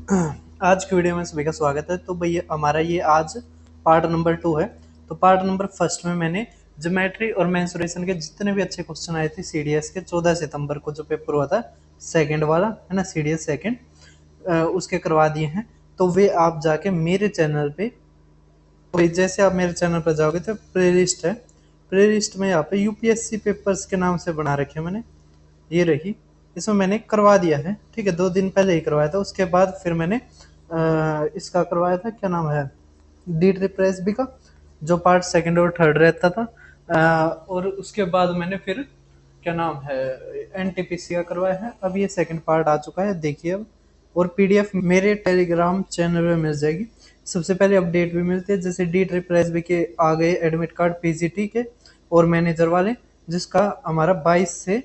आज की वीडियो में सभी का स्वागत है। तो भैया हमारा ये आज पार्ट नंबर 2 है। तो पार्ट नंबर फर्स्ट में मैंने ज्योमेट्री और मेंसुरेशन के जितने भी अच्छे क्वेश्चन आए थे सीडीएस के 14 सितंबर को जो पेपर हुआ था सेकंड वाला है ना, सीडीएस सेकंड, उसके करवा दिए हैं। तो वे आप जाके मेरे चैनल पे, तो जैसे आप मेरे चैनल पर जाओगे तो प्ले लिस्ट है, प्ले लिस्ट में यहाँ पे यूपीएससी पेपर्स के नाम से बना रखे हैं मैंने, ये रही, इसमें मैंने करवा दिया है। ठीक है, 2 दिन पहले ही करवाया था। उसके बाद फिर मैंने इसका करवाया था, क्या नाम है, डी ट्रिपल एस बी का, जो पार्ट सेकंड और थर्ड रहता था। और उसके बाद मैंने फिर क्या नाम है एनटीपीसी का करवाया है। अब ये सेकंड पार्ट आ चुका है, देखिए अब। और पीडीएफ मेरे टेलीग्राम चैनल में मिल जाएगी। सबसे पहले अपडेट भी मिलती है, जैसे डी ट्रिपल एस बी के आ गए एडमिट कार्ड पीजीटी के और मैनेजर वाले, जिसका हमारा 22 से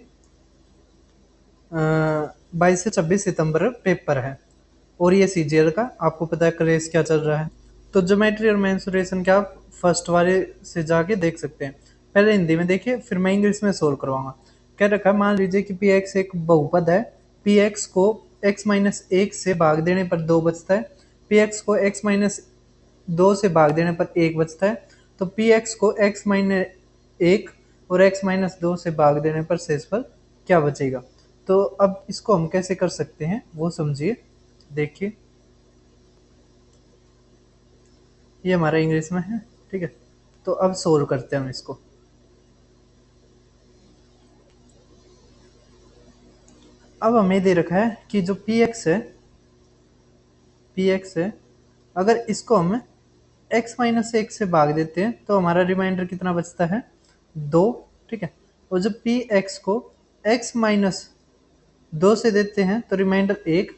26 सितंबर पेपर है। और ये सीजीएल का आपको पता है क्रेज क्या चल रहा है। तो ज्योमेट्री और मेंसुरेशन के आप फर्स्ट वाले से जाके देख सकते हैं। पहले हिंदी में देखिए, फिर मैं इंग्लिश में सोल्व करवाऊंगा। क्या रखा है, मान लीजिए कि पी एक्स एक बहुपद है। पी एक्स को x-1 से भाग देने पर 2 बचता है। पी एक्स को x-2 से भाग देने पर 1 बचता है। तो पी एक्स को x-1 और x-2 से भाग देने पर शेषफल क्या बचेगा। तो अब इसको हम कैसे कर सकते हैं वो समझिए, देखिए। ये हमारा इंग्लिश में है, ठीक है। तो अब सोल्व करते हैं हम इसको। अब हमें दे रखा है कि जो पी एक्स है, अगर इसको हम x-1 से भाग देते हैं तो हमारा रिमाइंडर कितना बचता है, 2। ठीक है। और जब पी एक्स को x-2 से देते हैं तो रिमाइंडर 1।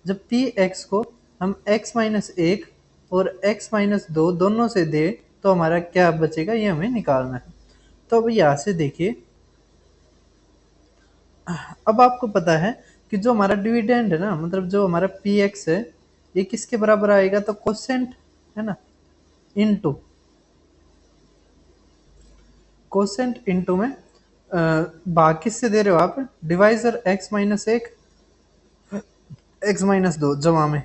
जब पी एक्स को हम x-1 और x-2 दोनों से दे तो हमारा क्या बचेगा, ये हमें निकालना है। तो अब यहाँ से देखिए, अब आपको पता है कि जो हमारा डिविडेंड है ना, मतलब जो हमारा पी एक्स है, ये किसके बराबर आएगा, तो कोसेंट है ना, इनटू कोसेंट इनटू में भाग किससे दे रहे हो आप, डिवाइजर x-1 x-2 जमा में।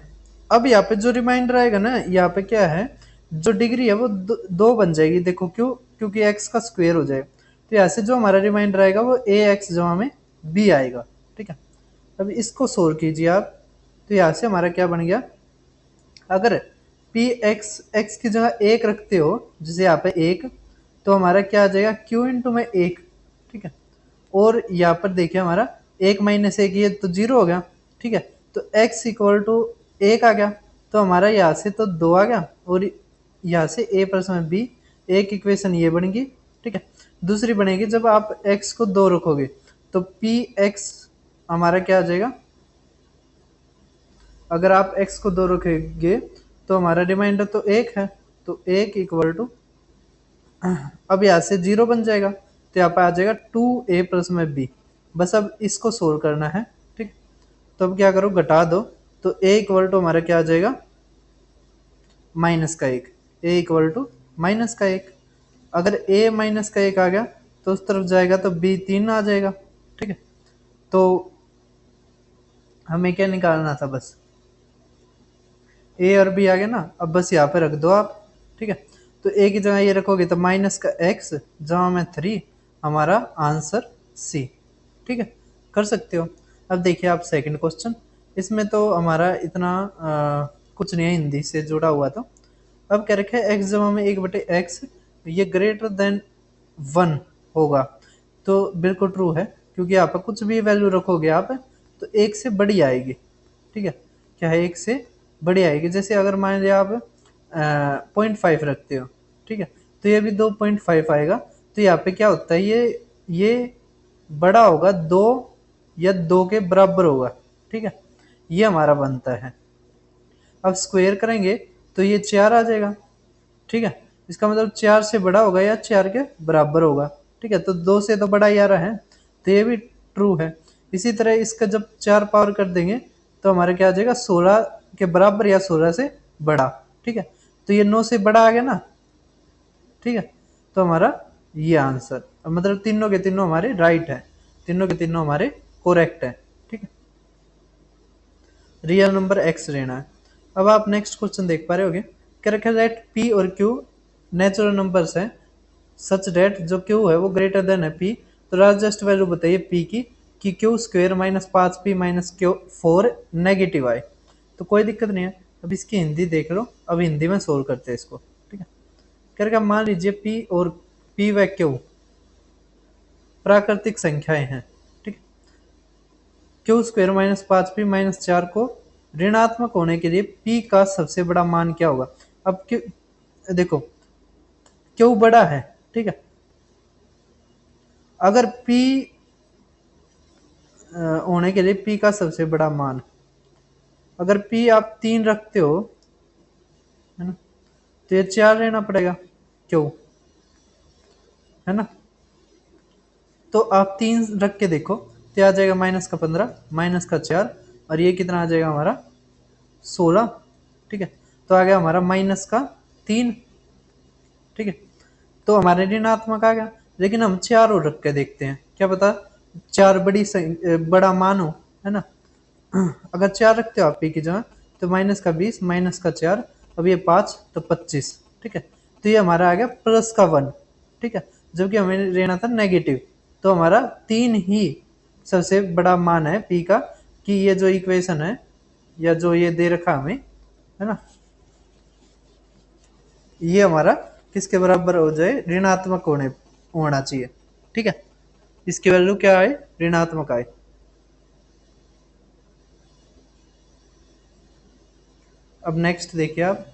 अब यहाँ पे जो रिमाइंडर आएगा ना, यहाँ पे क्या है, जो डिग्री है वो 2 बन जाएगी। देखो क्यों, क्योंकि x का स्क्वायर हो जाए। तो यहाँ से जो हमारा रिमाइंडर आएगा वो ए एक्स जमा में b आएगा। ठीक है। अब इसको सोल्व कीजिए आप। तो यहाँ से हमारा क्या बन गया, अगर पी एक्स की जगह 1 रखते हो, जैसे यहाँ पे 1, तो हमारा क्या आ जाएगा, q इंटू में 1। ठीक है। और यहाँ पर देखिए हमारा 1-1 ये तो 0 हो गया। ठीक है। तो x इक्वल टू 1 आ गया। तो हमारा यहाँ से तो 2 आ गया और यहाँ से a प्लस में b, एक इक्वेशन ये बनेगी। ठीक है। दूसरी बनेगी जब आप x को 2 रखोगे तो पी एक्स हमारा क्या आ जाएगा, अगर आप x को 2 रखेंगे तो हमारा रिमाइंडर तो 1 है, तो 1 इक्वल टू, अब यहाँ से 0 बन जाएगा तो यहाँ पे आ जाएगा 2a प्लस में b। बस अब इसको सोल्व करना है। ठीक। तो अब क्या करो, घटा दो। तो a इक्वल टू हमारा क्या आ जाएगा, -1। a equal to -1। अगर a -1 आ गया तो उस तरफ जाएगा तो b 3 आ जाएगा। ठीक है। तो हमें क्या निकालना था, बस a और b आ गया ना, अब बस यहाँ पे रख दो आप। ठीक है। तो a की जगह ये रखोगे तो -x जमा में 3, हमारा आंसर सी। ठीक है, कर सकते हो। अब देखिए आप सेकंड क्वेश्चन, इसमें तो हमारा इतना कुछ नहीं है, हिंदी से जुड़ा हुआ। तो अब क्या रखा है, x जमा में 1/x, ये ग्रेटर देन 1 होगा। तो बिल्कुल ट्रू है, क्योंकि यहाँ पर कुछ भी वैल्यू रखोगे आप तो 1 से बड़ी आएगी। ठीक है, क्या है, 1 से बड़ी आएगी। जैसे अगर मान लिया आप 0.5 रखते हो, ठीक है, तो ये भी 2.5 आएगा। तो यहाँ पे क्या होता है, ये बड़ा होगा 2 या 2 के बराबर होगा। ठीक है, ये हमारा बनता है। अब स्क्वायर करेंगे तो ये 4 आ जाएगा। ठीक है, इसका मतलब 4 से बड़ा होगा या 4 के बराबर होगा। ठीक है, तो 2 से तो बड़ा ही आ रहा है, तो ये भी ट्रू है। इसी तरह इसका जब 4 पावर कर देंगे तो हमारा क्या आ जाएगा, 16 के बराबर या 16 से बड़ा। ठीक है, तो ये 9 से बड़ा आ गया ना। ठीक है, तो हमारा ये आंसर, मतलब तीनों के तीनों हमारे राइट है, तीनों के तीनों हमारे करेक्ट है। ठीक है, रियल नंबर x लेना है। अब आप नेक्स्ट क्वेश्चन देख पा रहे होगे, क्या रखा है दैट p और q नेचुरल नंबर्स हैं सच डेट जो q है वो ग्रेटर देन है p। तो लार्जेस्ट वैल्यू बताइए p की कि Q square minus 5p minus Q 4 negative आए। तो कोई दिक्कत नहीं है, अब इसकी हिंदी देख लो, अब हिंदी में सोल्व करते हैं इसको। ठीक है, करके मान लीजिए p और p व q प्राकृतिक संख्याएं हैं। ठीक है, Q square minus 5p minus 4 को ऋणात्मक होने के लिए p का सबसे बड़ा मान क्या होगा। अब क्यू देखो, क्यू बड़ा है, ठीक है, अगर p होने के लिए p का सबसे बड़ा मान, अगर p आप 3 रखते हो, है ना, तो ये 4 लेना पड़ेगा क्यों, है ना। तो आप 3 रख के देखो तो आ जाएगा माइनस का 15 माइनस का 4 और ये कितना आ जाएगा हमारा 16। ठीक है, तो आ गया हमारा माइनस का 3। ठीक है, तो हमारे ऋणात्मक आ गया। लेकिन हम 4 और रख के देखते हैं, क्या पता 4 बड़ा मान हो, है ना। अगर 4 रखते हो आप पी की जगह तो माइनस का 20 माइनस का 4, अब ये 5 तो 25। ठीक है, तो ये हमारा आ गया प्लस का 1। ठीक है, जबकि हमें लेना था नेगेटिव। तो हमारा 3 ही सबसे बड़ा मान है पी का, कि ये जो इक्वेशन है या जो ये दे रखा हमें, है ना, ये हमारा किसके बराबर हो जाए, ऋणात्मक होना चाहिए। ठीक है, इसकी वैल्यू क्या आए, ऋणात्मक आए। अब नेक्स्ट देखिए आप,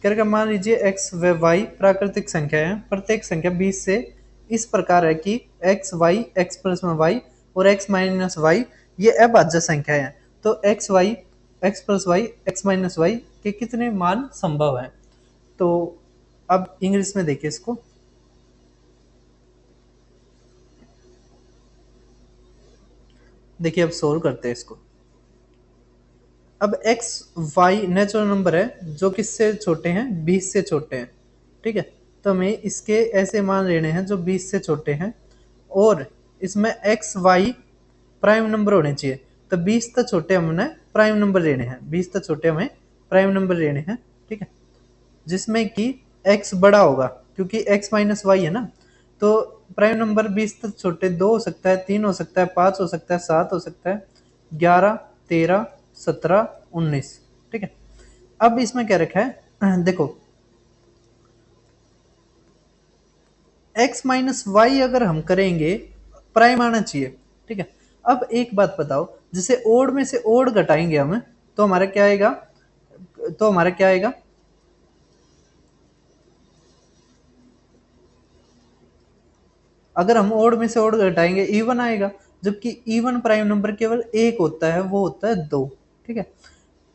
क्या मान लीजिए x व y प्राकृतिक संख्या है, प्रत्येक संख्या 20 से इस प्रकार है कि x y x प्लस में y और x माइनस y ये अभाज्य संख्या है। तो x y x plus y x minus y के कितने मान संभव हैं। तो अब इंग्लिश में देखिए इसको, देखिए अब सोल्व करते हैं इसको। अब x y नेचुरल नंबर है जो किससे छोटे हैं, 20 से छोटे हैं। ठीक है, तो हमें इसके ऐसे मान लेने हैं जो 20 से छोटे हैं और इसमें x y प्राइम नंबर होने चाहिए। तो 20 तो छोटे हमने प्राइम नंबर लेने हैं, 20 तो छोटे हमें प्राइम नंबर लेने हैं। ठीक है, जिसमें कि x बड़ा होगा क्योंकि x माइनस वाई है ना। तो प्राइम नंबर 20 तक छोटे 2 हो सकता है, 3 हो सकता है, 5 हो सकता है, 7 हो सकता है, 11 13 17 19। ठीक है, अब इसमें क्या रखा है देखो, x माइनस वाई अगर हम करेंगे प्राइम आना चाहिए। ठीक है, अब एक बात बताओ, जिसे ओड में से ओड घटाएंगे हम तो हमारा क्या आएगा, तो हमारा क्या आएगा, अगर हम ओड में से ओड घटाएंगे इवन आएगा, जबकि इवन प्राइम नंबर केवल एक होता है, वो होता है 2। ठीक है,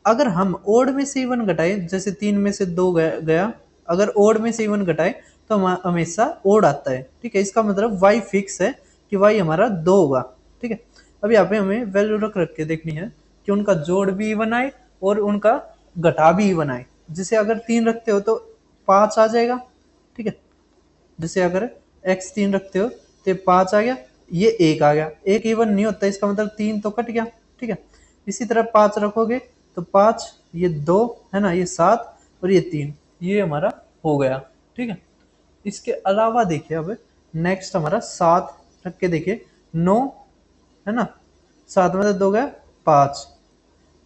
अगर हम ओड में से इवन घटाएं, जैसे 3 में से 2 गया, अगर ओड में से इवन घटाएं तो हमेशा ओड आता है। ठीक है, इसका मतलब y फिक्स है कि y हमारा 2 होगा। ठीक है, अब यहाँ पे हमें वैल्यू रख रख के देखनी है कि उनका जोड़ भी इवन आए और उनका घटा भी इवन आए। जैसे अगर 3 रखते हो तो 5 आ जाएगा। ठीक है, जैसे अगर x 3 रखते हो तो 5 आ गया, ये 1 आ गया, एक इवन नहीं होता, इसका मतलब 3 तो कट गया। ठीक है, इसी तरह 5 रखोगे तो 5, ये 2 है ना, ये 7 और ये 3, ये हमारा हो गया। ठीक है, इसके अलावा देखिए अब नेक्स्ट हमारा 7 रख के देखिए, 9 है ना, 7 में से 2 गया 5,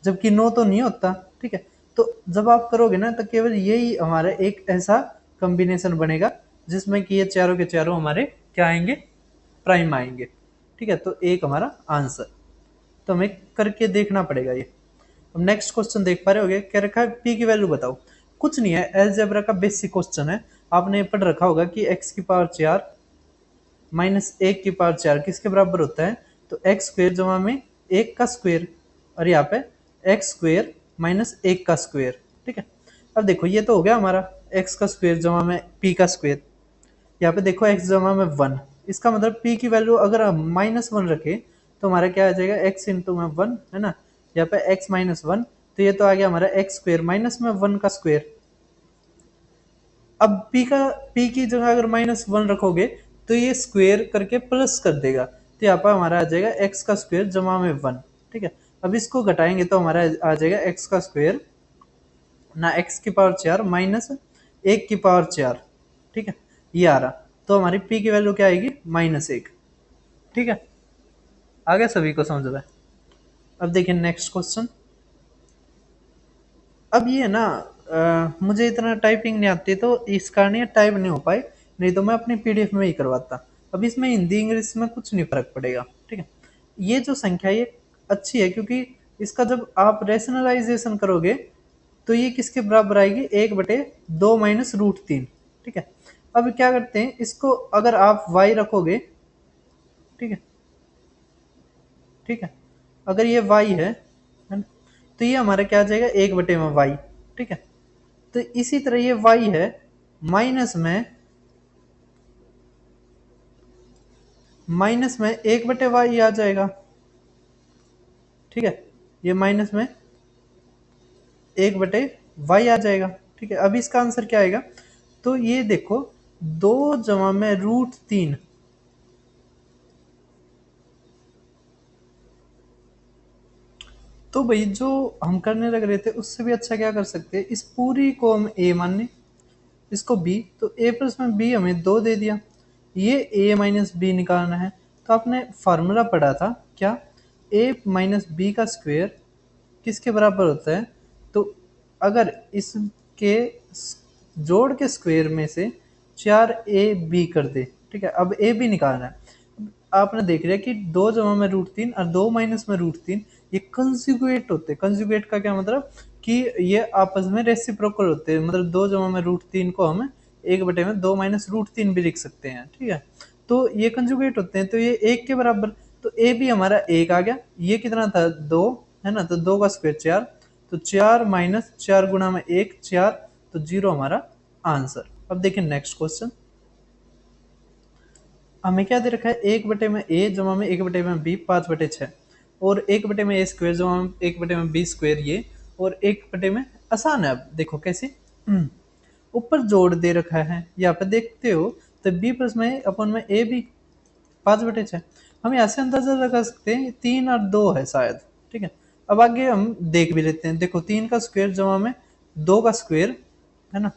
जबकि 9 तो नहीं होता। ठीक है, तो जब आप करोगे ना तो केवल यही हमारा एक ऐसा कॉम्बिनेशन बनेगा जिसमें कि ये चारों के चारों हमारे क्या आएंगे, प्राइम आएंगे। ठीक है, तो एक हमारा आंसर, तो हमें करके देखना पड़ेगा ये। अब नेक्स्ट क्वेश्चन देख पा रहे होगे, क्या रखा है पी की वैल्यू बताओ। कुछ नहीं है, अलजेब्रा का बेसिक क्वेश्चन है, आपने पढ़ रखा होगा कि x की पावर 4 माइनस 1 की पावर 4 किसके बराबर होता है। तो एक्स स्क्वेयर जमा में 1 का स्क्वेयर, और यहाँ पे एक्स स्क्वेयर माइनस 1 का स्क्वेयर। ठीक है, अब देखो ये तो हो गया हमारा x का स्क्वेयर जमा में p का स्क्वेयर। यहाँ पे देखो x जमा में 1, इसका मतलब p की वैल्यू अगर हम -1 रखे तो हमारा क्या आ जाएगा, x इंटू में 1 है ना, यहाँ पे x माइनस 1, तो ये तो आ गया हमारा एक्स स्क्वेयर माइनस में 1 का स्क्वेयर। अब p की जगह अगर -1 रखोगे तो ये स्क्वेयर करके प्लस कर देगा, तो यहाँ पर हमारा आ जाएगा x का स्क्वेयर जमा में 1। ठीक है, अब इसको घटाएंगे तो हमारा आ जाएगा x का स्क्वायर ना x की पावर 4 माइनस 1 की पावर 4, ठीक है, ये आ रहा। तो हमारी p की वैल्यू क्या आएगी, -1, ठीक है। आगे सभी को समझ रहा है। अब देखिए नेक्स्ट क्वेश्चन। अब ये ना मुझे इतना टाइपिंग नहीं आती तो इस कारण ये टाइप नहीं हो पाई, नहीं तो मैं अपनी पीडीएफ में ही करवाता। अब इसमें हिंदी इंग्लिश में कुछ नहीं फर्क पड़ेगा, ठीक है। ये जो संख्या ये अच्छी है क्योंकि इसका जब आप रेशनलाइजेशन करोगे तो ये किसके बराबर आएगी, 1/2 माइनस रूट 3, ठीक है। अब क्या करते हैं, इसको अगर आप y रखोगे, ठीक है, ठीक है, अगर ये y है ना, तो ये हमारा क्या आ जाएगा, 1/y, ठीक है। तो इसी तरह ये y है, माइनस में 1/y आ जाएगा, ठीक है। ये माइनस में 1/y आ जाएगा, ठीक है। अब इसका आंसर क्या आएगा, तो ये देखो 2 जमा में √3, तो भाई जो हम करने लग रहे थे उससे भी अच्छा क्या कर सकते हैं, इस पूरी को हम a मान लें, इसको b, तो a प्लस में b हमें 2 दे दिया, ये a माइनस बी निकालना है। तो आपने फार्मूला पढ़ा था क्या, a माइनस बी का स्क्वायर किसके बराबर होता है, तो अगर इसके जोड़ के स्क्वायर में से 4ab कर दे, ठीक है। अब a b निकालना है। आपने देख लिया कि 2 जमा में √3 और 2 माइनस में √3 ये कंजुगेट होते हैं। कंजुगेट का क्या मतलब कि ये आपस में रेसिप्रोकल होते हैं, मतलब 2 जमा में √3 को हम 1/2 माइनस √3 भी लिख सकते हैं, ठीक है। तो ये कंजुगेट होते हैं, तो ये 1 के बराबर, तो ए भी हमारा 1 आ गया, ये कितना था 2, है ना, तो 2 का स्क्वायर 4, तो 4 माइनस 4 गुना में 1 4, तो 0 हमारा आंसर। अब देखिए नेक्स्ट क्वेश्चन, हमें क्या दे रखा है, 1/में a जमा में 1/में b 5/6, और 1/में a स्क्वायर जमा में 1/में b स्क्वायर ये, और 1/में आसान है। अब देखो कैसे, ऊपर जोड़ दे रखा है, यहाँ पे देखते हो तो b प्लस में अपन में a भी 5/6, हम यहाँ से अंदाजा लगा सकते हैं 3 और 2 है शायद, ठीक है। अब आगे हम देख भी लेते हैं, देखो 3 का स्क्वायर जमा में 2 का स्क्वायर, है ना,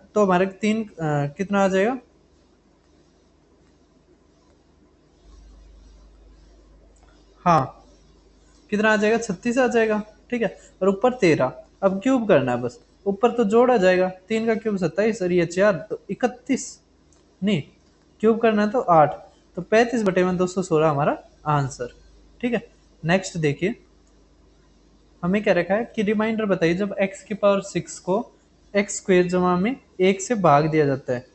तो हमारे 3 कितना आ जाएगा, हाँ कितना आ जाएगा, 36 आ जाएगा, ठीक है। और ऊपर 13, अब क्यूब करना है बस, ऊपर तो जोड़ा जाएगा, 3 का क्यूब 27 और ये 4 तो 31, नहीं क्यूब करना है तो 8, तो 35/216 हमारा आंसर, ठीक है। नेक्स्ट देखिए, हमें क्या रखा है कि रिमाइंडर बताइए जब x की पावर 6 को एक्स स्क्वेयर जमा में 1 से भाग दिया जाता है।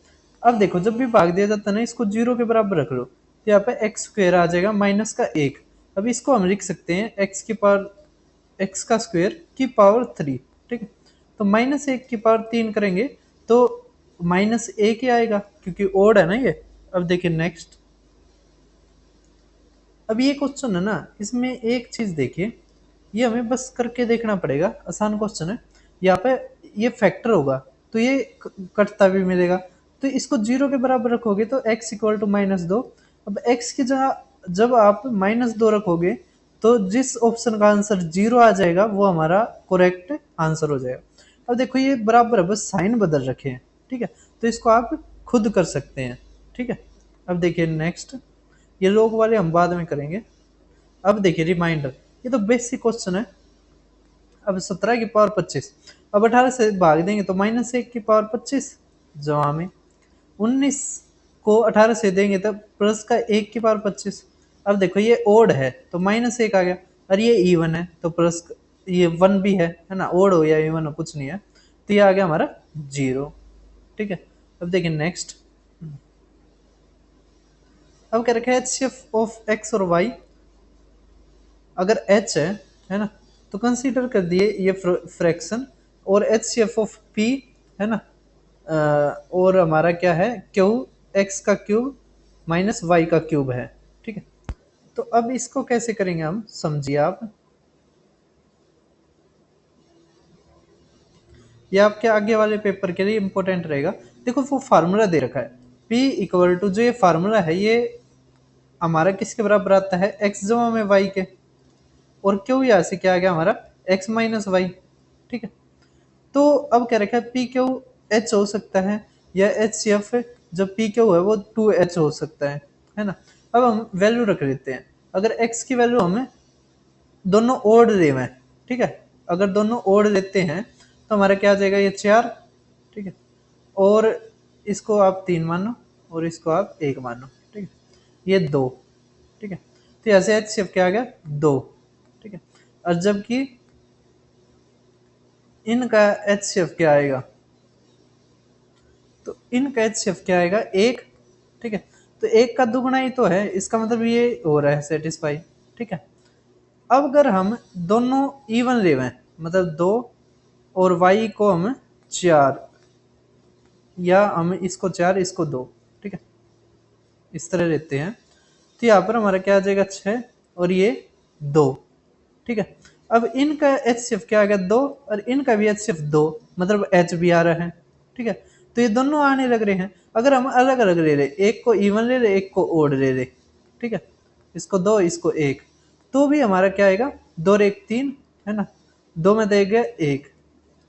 अब देखो जब भी भाग दिया जाता है ना, इसको 0 के बराबर रख लो, तो यहाँ पे एक्स स्क्वेयर आ जाएगा माइनस का 1। अब इसको हम लिख सकते हैं एक्स का स्क्वेयर की पावर 3, ठीक है। तो -1 की पावर 3 करेंगे तो -1 ही आएगा क्योंकि ओड है ना ये। अब देखिए नेक्स्ट, अब ये क्वेश्चन है ना, इसमें एक चीज देखिए, ये हमें बस करके देखना पड़ेगा, आसान क्वेश्चन है। यहाँ पे ये फैक्टर होगा तो ये कटता भी मिलेगा, तो इसको 0 के बराबर रखोगे तो x इक्वल टू -2। अब x की जगह जब आप -2 रखोगे तो जिस ऑप्शन का आंसर 0 आ जाएगा वो हमारा करेक्ट आंसर हो जाएगा। अब देखो ये बराबर है, बस साइन बदल रखे हैं, ठीक है, तो इसको आप खुद कर सकते हैं, ठीक है। अब देखिए नेक्स्ट, ये लोग वाले हम बाद में करेंगे। अब देखिए रिमाइंडर, ये तो बेसिक क्वेश्चन है। अब 17 की पावर 25, अब 18 से भाग देंगे तो -1 की पावर 25 जमा में 19 को 18 से देंगे तो प्लस का 1 की पावर 25। अब देखो ये ओड है तो -1 आ गया, और ये इवन है तो प्लस ये 1 भी है ना, ओड हो या इवन हो कुछ नहीं है, तो ये आ गया हमारा 0, ठीक है। अब देखिए नेक्स्ट, अब क्या रखा है HCF ऑफ x और y, अगर h है ना, तो कंसीडर कर दिए ये फ्रैक्शन, और HCF ऑफ p है ना, और हमारा क्या है क्यू, x का क्यूब माइनस y का क्यूब है, ठीक है। तो अब इसको कैसे करेंगे हम, समझिए आप, ये आपके आगे वाले पेपर के लिए इंपॉर्टेंट रहेगा। देखो वो फार्मूला दे रखा है, p इक्वल टू, जो ये फार्मूला है ये हमारा किसके बराबर आता है, x जमा में y के, और क्यू यहाँ से क्या आ गया हमारा x माइनस वाई। ठीक है, तो अब क्या रखा है, पी क्यू एच हो सकता है या एच सी एफ जब पी क्यू है वो 2h हो सकता है ना। अब हम वैल्यू रख लेते हैं, अगर x की वैल्यू हमें दोनों ओड ले में, ठीक है, अगर दोनों ओड लेते हैं तो हमारा क्या आ जाएगा, ये 4, ठीक है, और इसको आप 3 मानो और इसको आप 1 मानो, ठीक है, ये 2, ठीक है, तो ऐसे एच सी एफ क्या आ गया 2, ठीक है, और जबकि इनका एच सी एफ क्या आएगा, तो इनका एच सी एफ क्या आएगा 1, ठीक है, तो 1 का दुगुना ही तो है, इसका मतलब ये हो रहा है सेटिस्फाई, ठीक है। अब अगर हम दोनों इवन ले लें, मतलब 2 और y को हम 4, या हम इसको 4 इसको 2, ठीक है, इस तरह लेते हैं, तो यहाँ पर हमारा क्या आ जाएगा 6 और ये 2, ठीक है। अब इनका एच सी एफ क्या आ गया 2 और इनका भी एच सी एफ 2, मतलब एच भी आ रहा है, ठीक है, तो ये दोनों आने लग रहे हैं। अगर हम अलग अलग ले ले, एक को इवन ले ले एक को ओड ले ले, ठीक है, इसको 2 इसको 1, तो भी हमारा क्या आएगा 2 और 1 3, है ना, 2 में दे गया 1,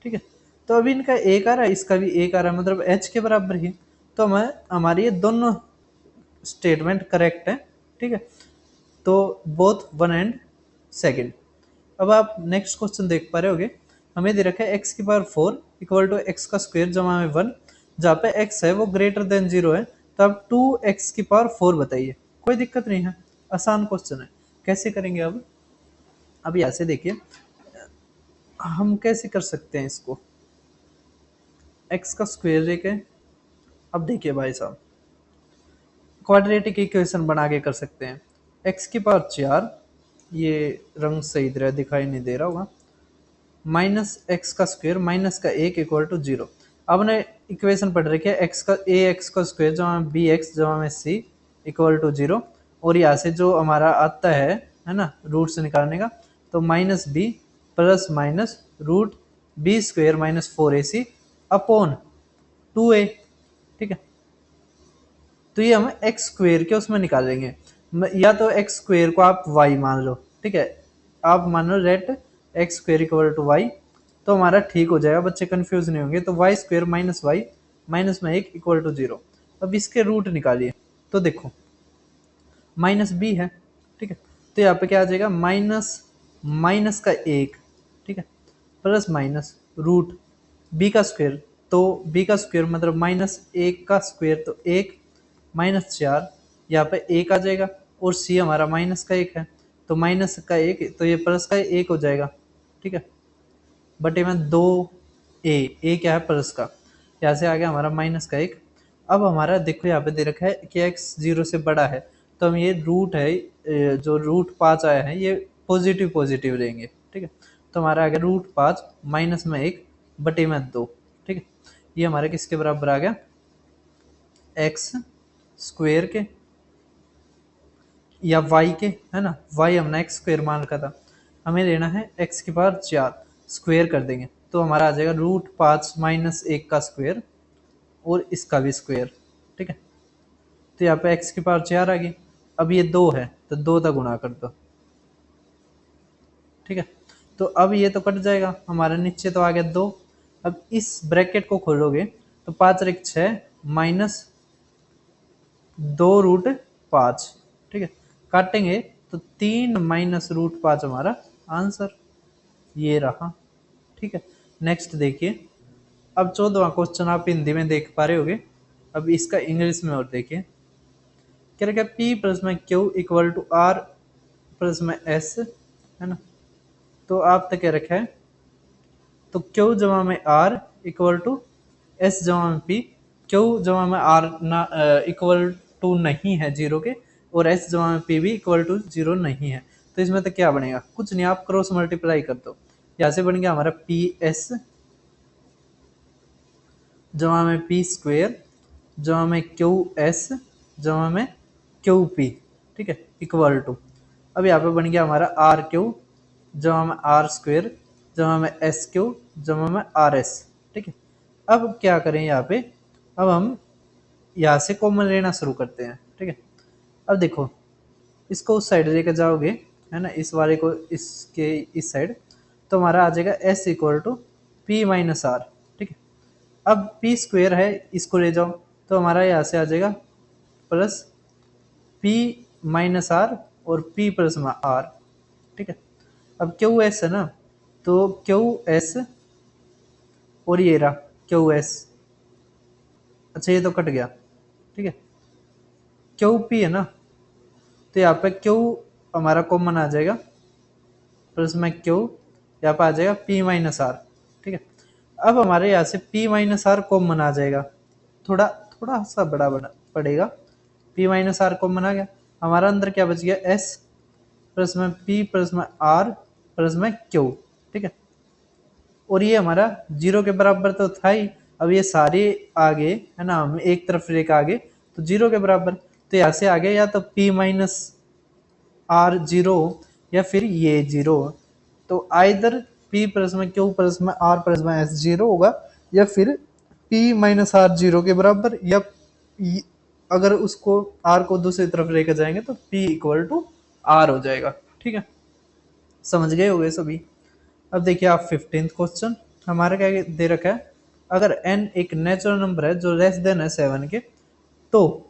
ठीक है, तो अभी इनका 1 आ रहा है इसका भी 1 आ रहा है, मतलब h के बराबर ही, तो हमें हमारी ये दोनों स्टेटमेंट करेक्ट है, ठीक है, तो बोथ 1 एंड सेकेंड। अब आप नेक्स्ट क्वेश्चन देख पा रहे होगे, हमें दे रखा है x की पावर 4 इक्वल टू एक्स का स्क्वायर जमा में 1, जहाँ पे x है वो ग्रेटर देन 0 है, तो अब 2x की पावर 4 बताइए। कोई दिक्कत नहीं है, आसान क्वेश्चन है। कैसे करेंगे अब यहाँ से देखिए हम कैसे कर सकते हैं इसको, x का स्क्वायर लेके, अब देखिए भाई साहब क्वाड्रेटिक इक्वेशन बना के कर सकते हैं। x की पावर 4, ये रंग सही तरह दिखाई नहीं दे रहा होगा, माइनस एक्स का स्क्वायर माइनस का 1 इक्वल टू 0। अब हमने इक्वेशन पढ़ रखी है एक्स का एक्स का स्क्वायर जमा बी एक्स जमा में सी इक्वल टू 0, और यहाँ से जो हमारा आता है ना रूट से निकालने का, तो minus b plus minus root b square minus 4ac upon 2a, ठीक है, तो ये हम एक्स स्क्वेयर के उसमें निकालेंगे, या तो एक्स स्क्वेयर को आप वाई मान लो, ठीक है, आप मान लो let x square equal to y, तो हमारा ठीक हो जाएगा, बच्चे कंफ्यूज नहीं होंगे। तो y square minus y minus में 1 इक्वल टू 0। अब इसके रूट निकालिए, तो देखो माइनस बी है, ठीक है, तो यहाँ पे क्या आ जाएगा माइनस माइनस का 1, ठीक है, प्लस माइनस रूट बी का स्क्वायर, तो बी का स्क्वायर मतलब माइनस 1 का स्क्वायर, तो 1 माइनस 4, यहाँ पे 1 आ जाएगा, और सी हमारा माइनस का 1 है, तो माइनस का 1 तो ये प्लस का 1 हो जाएगा, ठीक है, बटे में 2a क्या है प्लस का, यहाँ से आ गया हमारा माइनस का 1। अब हमारा देखो यहाँ पे दे रखा है कि x 0 से बड़ा है, तो हम ये रूट है जो रूट 5 आया है ये पॉजिटिव पॉजिटिव लेंगे, ठीक है, तो हमारा आ गया रूट 5 माइनस में 1 बटे में 2, ठीक है, ये हमारे किसके बराबर आ गया एक्स स्क्वेयर के या y के, है ना, y हमने एक्स स्क्वेयर मान रखा था, हमें लेना है x की पावर 4, स्क्वेयर कर देंगे तो हमारा आ जाएगा रूट 5 माइनस 1 का स्क्वेयर और इसका भी स्क्वेयर, ठीक है, तो यहाँ पे x की पावर 4 आ गई। अब ये 2 है तो 2 का गुणा कर दो, ठीक है, तो अब ये तो कट जाएगा, हमारे नीचे तो आ गया 2। अब इस ब्रैकेट को खोलोगे तो 5 और 1 6 माइनस 2 रूट 5, ठीक है, काटेंगे तो 3 माइनस रूट 5 हमारा आंसर ये रहा, ठीक है। नेक्स्ट देखिए, अब 14वां क्वेश्चन आप हिंदी में देख पा रहे होगे, अब इसका इंग्लिश में और देखिए क्या रखा, P प्लस में Q equal to R plus में S, है ना, तो आप तो क्या रखा है, तो Q जमा में R इक्वल टू S जमा में P, Q जमा में R ना इक्वल टू नहीं है 0 के, और S जमा में P भी इक्वल टू 0 नहीं है, तो इसमें तो क्या बनेगा, कुछ नहीं, आप क्रॉस मल्टीप्लाई कर दो, यहाँ से बन गया हमारा PS जमा में P स्क्वेयर जमा में QS जमा में QP, ठीक है, इक्वल टू, अब यहाँ पे बन गया हमारा RQ जमा में R स्क्वेयर जमा में SQ जमा में RS, ठीक है। अब क्या करें यहाँ पे, अब हम यहाँ से कॉमन लेना शुरू करते हैं, ठीक है। अब देखो इसको उस साइड लेकर जाओगे है ना, इस वाले को इसके इस साइड, तो हमारा आ जाएगा s equal to p minus r. ठीक है, अब पी स्क्वेयर है, इसको ले जाओ तो हमारा यहाँ से आ जाएगा प्लस पी माइनस आर और पी प्लस आर। ठीक है, अब क्यू एस है ना, तो क्यू एस और ये रहा क्यू एस, अच्छा ये तो कट गया। ठीक है, क्यू पी है ना, तो यहाँ पे क्यू हमारा कॉमन आ जाएगा, प्लस में क्यू यहाँ पे आ जाएगा पी माइनस आर। ठीक है, अब हमारे यहाँ से पी माइनस आर कॉमन आ जाएगा, थोड़ा थोड़ा सा बड़ा बड़ा पड़ेगा, पी माइनस आर कॉमन आ गया, हमारा अंदर क्या बच गया एस प्लस में पी प्लस में आर प्लस में क्यू। ठीक है, और ये हमारा जीरो के बराबर तो था ही, अब ये सारे आगे है ना, हम एक तरफ लेकर आगे तो जीरो के बराबर, तो यहाँ से आगे या तो p माइनस आर जीरो या फिर ये जीरो, तो आइदर p प्लस में q प्लस में r प्लस में s जीरो होगा, या फिर p माइनस आर जीरो के बराबर, या अगर उसको r को दूसरी तरफ लेकर जाएंगे तो p इक्वल टू r हो जाएगा। ठीक है, समझ गए होंगे सभी। अब देखिए आप 15th क्वेश्चन, हमारा क्या दे रखा है, अगर n एक नेचुरल नंबर है जो लेस देन है 7 के, तो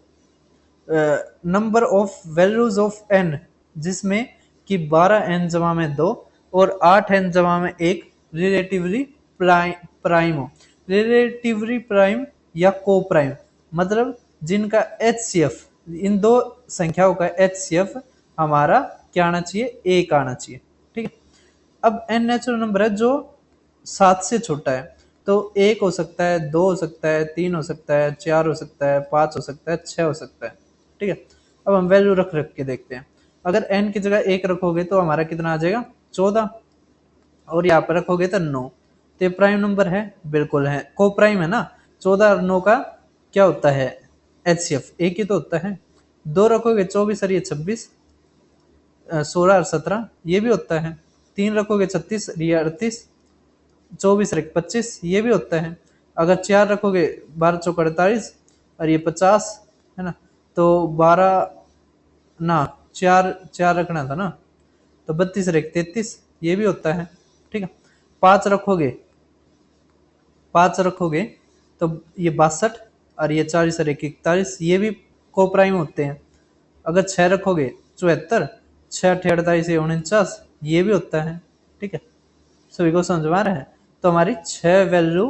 number of values of n जिसमें कि 12n जमा में 2 और 8n जमा में 1 रिलेटिवली प्राइम हो, रिलेटिवली प्राइम या को प्राइम, मतलब जिनका HCF, इन दो संख्याओं का HCF हमारा क्या आना चाहिए, एक आना चाहिए। ठीक है, अब n नेचुरल नंबर है जो 7 से छोटा है, तो 1 हो सकता है, 2 हो सकता है, 3 हो सकता है, 4 हो सकता है, 5 हो सकता है, 6 हो सकता है। ठीक है, अब हम वैल्यू रख रख के देखते हैं, अगर n की जगह 1 रखोगे तो हमारा कितना आ जाएगा 14, और यहाँ पर रखोगे तो 9, तो ये प्राइम नंबर है, बिल्कुल है, को प्राइम है ना, 14 और 9 का क्या होता है HCF, एक ही तो होता है। 2 रखोगे 24 और ये 26, 16 और 17 ये भी होता है, 3 रखोगे 36 ये 38, 24 रख 25 ये भी होता है, अगर 4 रखोगे 12 चौक 48 और ये 50 है ना, तो 12 ना 4 4 रखना था ना, तो 32 रख 33 ये भी होता है। ठीक है, 5 रखोगे तो ये 62 और ये 40 और 41 ये भी को प्राइम होते हैं। अगर 6 रखोगे 74, 6 48 49 ये भी होता है। ठीक है, सभी को समझ में आ रहा है, तो हमारी 6 वैल्यू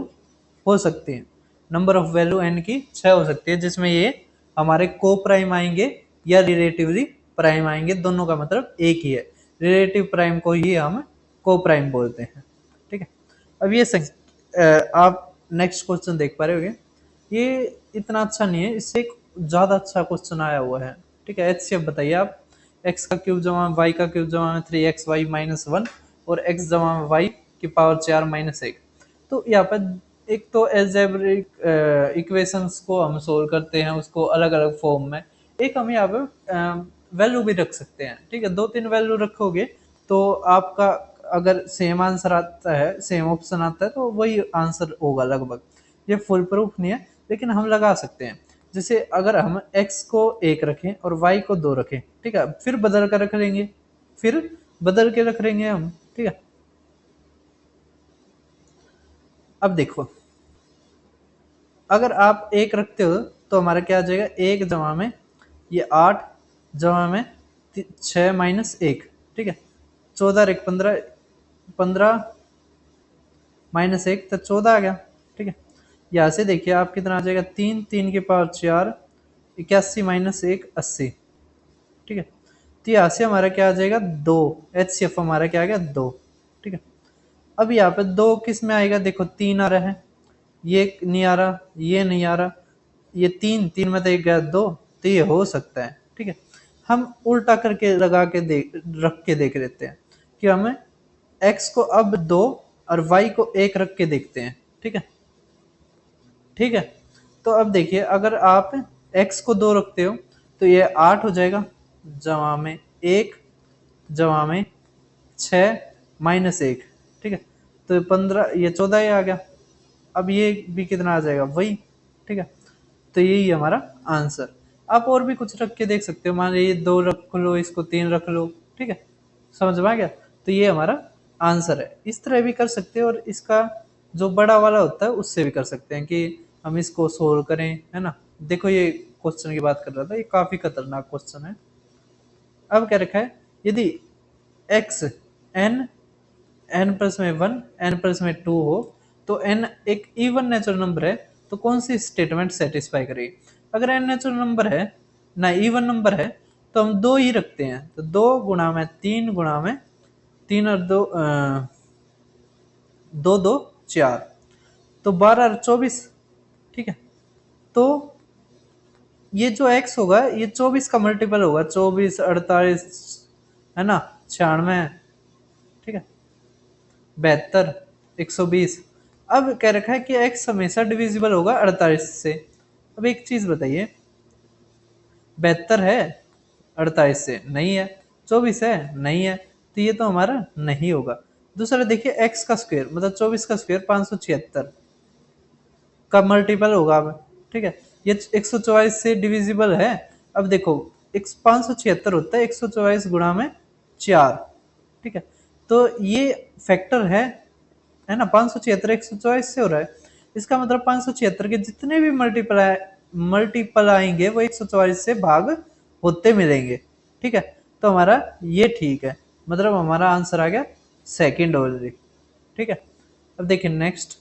हो सकती है, नंबर ऑफ वैल्यू n की 6 हो सकती है, जिसमें ये हमारे को प्राइम आएंगे या रिलेटिवली प्राइम आएंगे, दोनों का मतलब एक ही है, रिलेटिव प्राइम को ही हम को प्राइम बोलते हैं। ठीक है, अब ये आप नेक्स्ट क्वेश्चन देख पा रहे होगे, ये इतना अच्छा नहीं है, इससे एक ज्यादा अच्छा क्वेश्चन आया हुआ है। ठीक है, HCF बताइए आप, x का क्यूब जमा y का क्यूब जमा में 3xy माइनस 1 और x जमा में y की पावर 4 माइनस 1। तो यहाँ पर एक तो एल्जेब्रिक इक्वेशंस को हम सोल्व करते हैं उसको अलग अलग फॉर्म में, एक हम यहाँ पे वैल्यू भी रख सकते हैं। ठीक है, 2-3 वैल्यू रखोगे तो आपका अगर सेम आंसर आता है, सेम ऑप्शन आता है, तो वही आंसर होगा लगभग, ये फुल प्रूफ नहीं है लेकिन हम लगा सकते हैं। जैसे अगर हम x को 1 रखें और y को 2 रखें, ठीक है, फिर बदल कर रख लेंगे, फिर बदल के रख लेंगे हम। ठीक है, अब देखो अगर आप 1 रखते हो तो हमारा क्या आ जाएगा, 1 जमा में ये 8 जमा में 6 माइनस 1। ठीक है, 14 एक 15, 15 माइनस 1 तो 14 आ गया। ठीक है, यहाँ से देखिए आप कितना आ जाएगा, 3 3 की पावर 4, 81 माइनस 1 80। ठीक है, तो यहाँ से हमारा क्या आ जाएगा 2, HCF हमारा क्या आ गया 2। ठीक है, अब यहाँ पे 2 किस में आएगा, देखो 3 आ रहा है, ये नहीं आ रहा, ये नहीं आ रहा, ये 3 3 में तो एक गया 2, तो ये हो सकता है। ठीक है, हम उल्टा करके लगा के रख के देख लेते हैं कि हमें x को अब 2 और y को 1 रख के देखते हैं। ठीक है, ठीक है, तो अब देखिए अगर आप x को 2 रखते हो तो ये 8 हो जाएगा, जमा में 1 जमा में 6 माइनस 1। ठीक है, तो 15, ये 14 ही आ गया, अब ये भी कितना आ जाएगा वही। ठीक है, तो यही हमारा आंसर। आप और भी कुछ रख के देख सकते हो, मान लीजिए 2 रख लो, इसको 3 रख लो। ठीक है, समझ में आ गया? तो ये हमारा आंसर है। इस तरह भी कर सकते हैं, और इसका जो बड़ा वाला होता है उससे भी कर सकते हैं कि हम इसको सोल्व करें, है ना। देखो ये क्वेश्चन की बात कर रहा था, ये काफी खतरनाक क्वेश्चन है। अब क्या रखा है, यदि x n n प्लस में 1 n प्लस में 2 हो तो n एक इवन नेचुरल नंबर है, तो कौन सी स्टेटमेंट सेटिस्फाई करेगी? अगर n नेचुरल नंबर है ना, इवन नंबर है, तो हम दो ही रखते हैं, तो 2 गुणा में 3 गुणा में 3 और 2 2 2 4, तो 12 और 24। ठीक है, तो ये जो x होगा ये 24 का मल्टीपल होगा, 24 48, है ना, 96, ठीक है, 72, 120। अब कह रखा है कि x हमेशा डिविजिबल होगा 48 से। अब एक चीज बताइए, 72 है 48 से? नहीं है। 24 है? नहीं है। तो ये तो हमारा नहीं होगा। दूसरा देखिए, x का स्क्वायर मतलब 24 का स्क्वायर 576 का मल्टीपल होगा अब, ठीक है। ये 144 से डिविजिबल है। अब देखो, 576 होता है 144 गुणा में 4, ठीक है। तो ये फैक्टर है ना, 576 144 से हो रहा है। इसका मतलब 576 के जितने भी मल्टीपल आएंगे वो 144 से भाग होते मिलेंगे, ठीक है। तो हमारा ये ठीक है, मतलब हमारा आंसर आ गया सेकंड ऑर्डर, ठीक है। अब देखिए नेक्स्ट,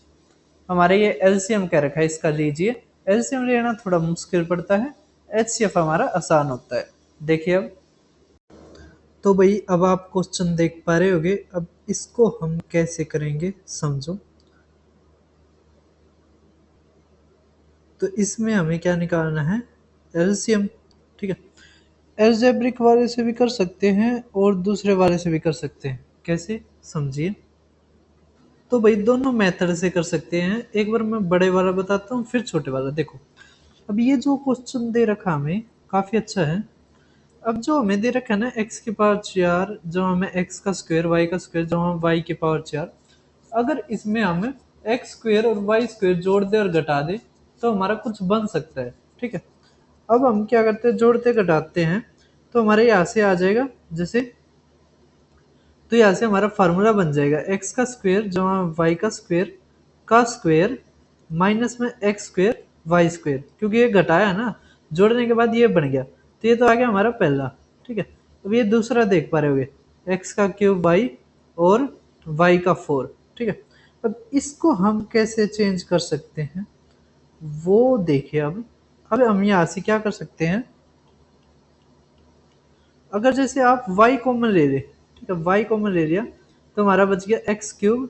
हमारे ये एलसीएम क्या रखा है इसका, लीजिए। एलसीएम लेना थोड़ा मुश्किल पड़ता है, एचसीएफ हमारा आसान होता है। देखिए अब, तो भाई अब आप क्वेश्चन देख पा रहे होगे, अब इसको हम कैसे करेंगे समझो। तो इसमें हमें क्या निकालना है, एलसीएम, ठीक है। एल्जेब्रिक वाले से भी कर सकते हैं और दूसरे वाले से भी कर सकते हैं, कैसे समझिए। तो भाई दोनों मेथड से कर सकते हैं, एक बार मैं बड़े वाला बताता हूँ फिर छोटे वाला। देखो, अब ये जो क्वेश्चन दे रखा हमें काफी अच्छा है। अब जो हमें दे रखा है ना x की पावर 4, जो हमें x का स्क्वायर, y का स्क्वायर, जो हम y की पावर 4, अगर इसमें हम एक्स स्क्वायर और वाई स्क्वायर जोड़ दे और घटा दे तो हमारा कुछ बन सकता है, ठीक है। अब हम क्या करते हैं, जोड़ते घटाते हैं, तो हमारे यहाँ से आ जाएगा जैसे, तो यहाँ से हमारा फार्मूला बन जाएगा एक्स का स्क्वायर जमा वाई का स्क्वायर माइनस में एक्स स्क्वायर वाई स्क्वायर, क्योंकि ये घटाया ना, जोड़ने के बाद ये बन गया, तो ये तो आ गया हमारा पहला, ठीक है। अब ये दूसरा देख पा रहे होगे, एक्स का क्यूब वाई और वाई का 4, ठीक है। अब इसको हम कैसे चेंज कर सकते हैं वो देखिए। अब हम यहाँ से क्या कर सकते हैं, अगर जैसे आप y कॉमन ले ले, ठीक है, y कॉमन ले लिया, तो हमारा बच गया एक्स क्यूब